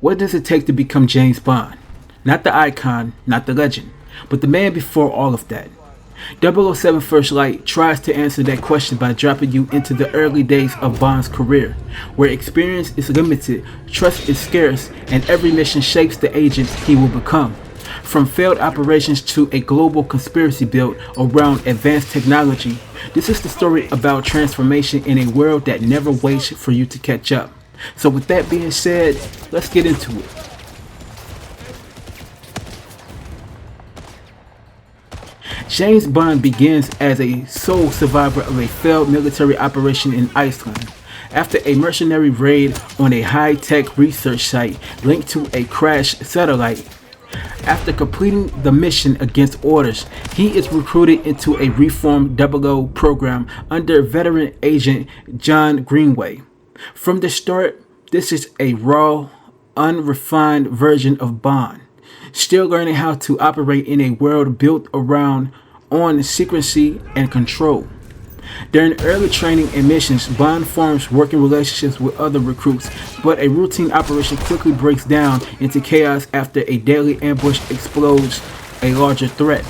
What does it take to become James Bond? Not the icon, not the legend, but the man before all of that. 007 First Light tries to answer that question by dropping you into the early days of Bond's career, where experience is limited, trust is scarce, and every mission shapes the agent he will become. From failed operations to a global conspiracy built around advanced technology, this is the story about transformation in a world that never waits for you to catch up. So with that being said, let's get into it. James Bond begins as a sole survivor of a failed military operation in Iceland, after a mercenary raid on a high-tech research site linked to a crashed satellite. After completing the mission against orders, he is recruited into a reformed 00 program under veteran agent John Greenway. From the start, this is a raw, unrefined version of Bond, still learning how to operate in a world built on secrecy and control. During early training and missions, Bond forms working relationships with other recruits, but a routine operation quickly breaks down into chaos after a deadly ambush explodes a larger threat.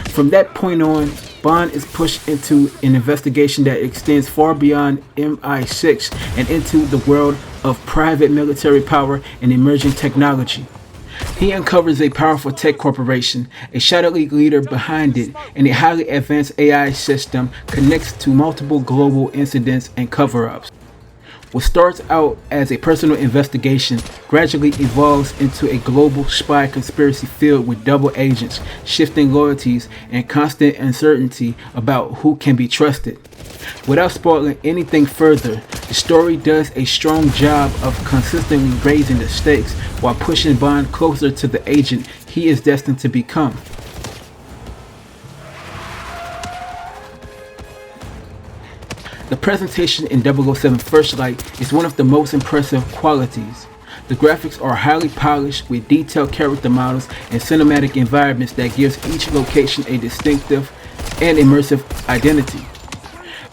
From that point on, Bond is pushed into an investigation that extends far beyond MI6 and into the world of private military power and emerging technology. He uncovers a powerful tech corporation, a shadowy leader behind it, and a highly advanced AI system connects to multiple global incidents and cover-ups. What starts out as a personal investigation gradually evolves into a global spy conspiracy filled with double agents, shifting loyalties, and constant uncertainty about who can be trusted. Without spoiling anything further, the story does a strong job of consistently raising the stakes while pushing Bond closer to the agent he is destined to become. The presentation in 007 First Light is one of the most impressive qualities. The graphics are highly polished with detailed character models and cinematic environments that gives each location a distinctive and immersive identity.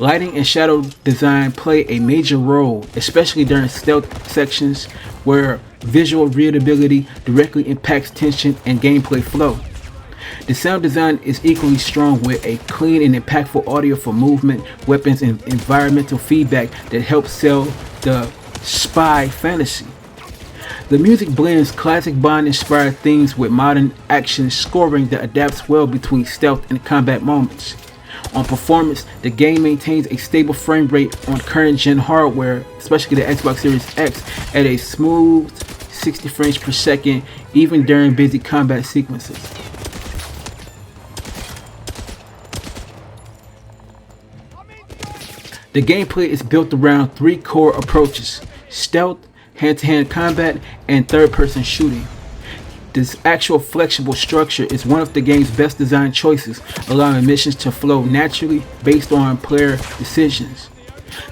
Lighting and shadow design play a major role, especially during stealth sections where visual readability directly impacts tension and gameplay flow. The sound design is equally strong with a clean and impactful audio for movement, weapons, and environmental feedback that helps sell the spy fantasy. The music blends classic Bond-inspired themes with modern action scoring that adapts well between stealth and combat moments. On performance, the game maintains a stable frame rate on current-gen hardware, especially the Xbox Series X, at a smooth 60 frames per second, even during busy combat sequences. The gameplay is built around three core approaches: stealth, hand-to-hand combat, and third-person shooting. This actual flexible structure is one of the game's best designed choices, allowing missions to flow naturally based on player decisions.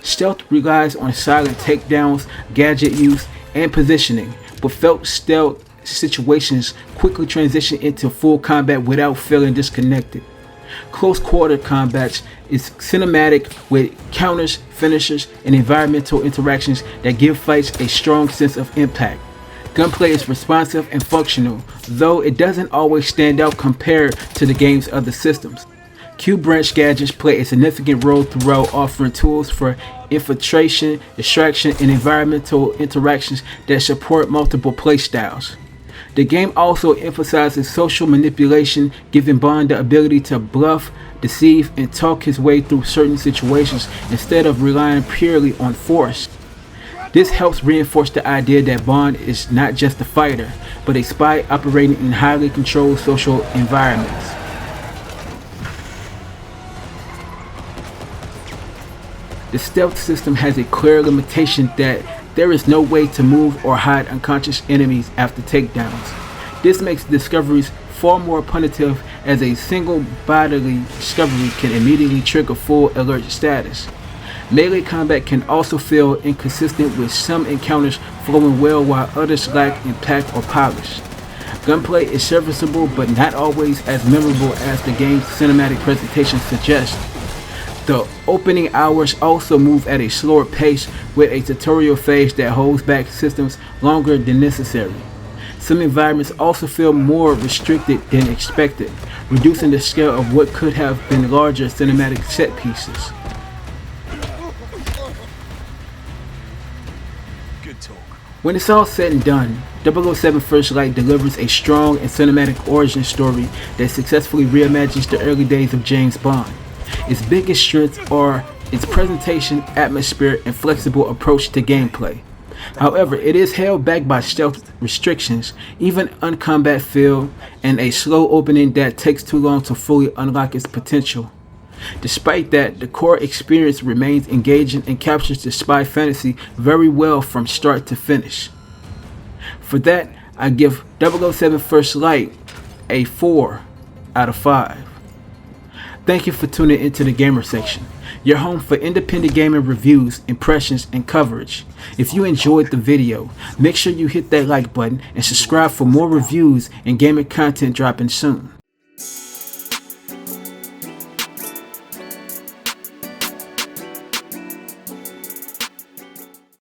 Stealth relies on silent takedowns, gadget use, and positioning, but felt stealth situations quickly transition into full combat without feeling disconnected. Close quarter combat is cinematic with counters, finishers, and environmental interactions that give fights a strong sense of impact. Gunplay is responsive and functional, though it doesn't always stand out compared to the game's other systems. Q-branch gadgets play a significant role throughout, offering tools for infiltration, distraction, and environmental interactions that support multiple playstyles. The game also emphasizes social manipulation, giving Bond the ability to bluff, deceive, and talk his way through certain situations instead of relying purely on force. This helps reinforce the idea that Bond is not just a fighter, but a spy operating in highly controlled social environments. The stealth system has a clear limitation that there is no way to move or hide unconscious enemies after takedowns. This makes discoveries far more punitive, as a single bodily discovery can immediately trigger full alert status. Melee combat can also feel inconsistent, with some encounters flowing well while others lack impact or polish. Gunplay is serviceable but not always as memorable as the game's cinematic presentation suggests. The opening hours also move at a slower pace with a tutorial phase that holds back systems longer than necessary. Some environments also feel more restricted than expected, reducing the scale of what could have been larger cinematic set pieces. Good talk. When it's all said and done, 007 First Light delivers a strong and cinematic origin story that successfully reimagines the early days of James Bond. Its biggest strengths are its presentation, atmosphere, and flexible approach to gameplay. However, it is held back by stealth restrictions, even uncombat feel, and a slow opening that takes too long to fully unlock its potential. Despite that, the core experience remains engaging and captures the spy fantasy very well from start to finish. For that, I give 007 First Light a 4 out of 5. Thank you for tuning into the Gamer Section, your home for independent gaming reviews, impressions, and coverage. If you enjoyed the video, make sure you hit that like button and subscribe for more reviews and gaming content dropping soon.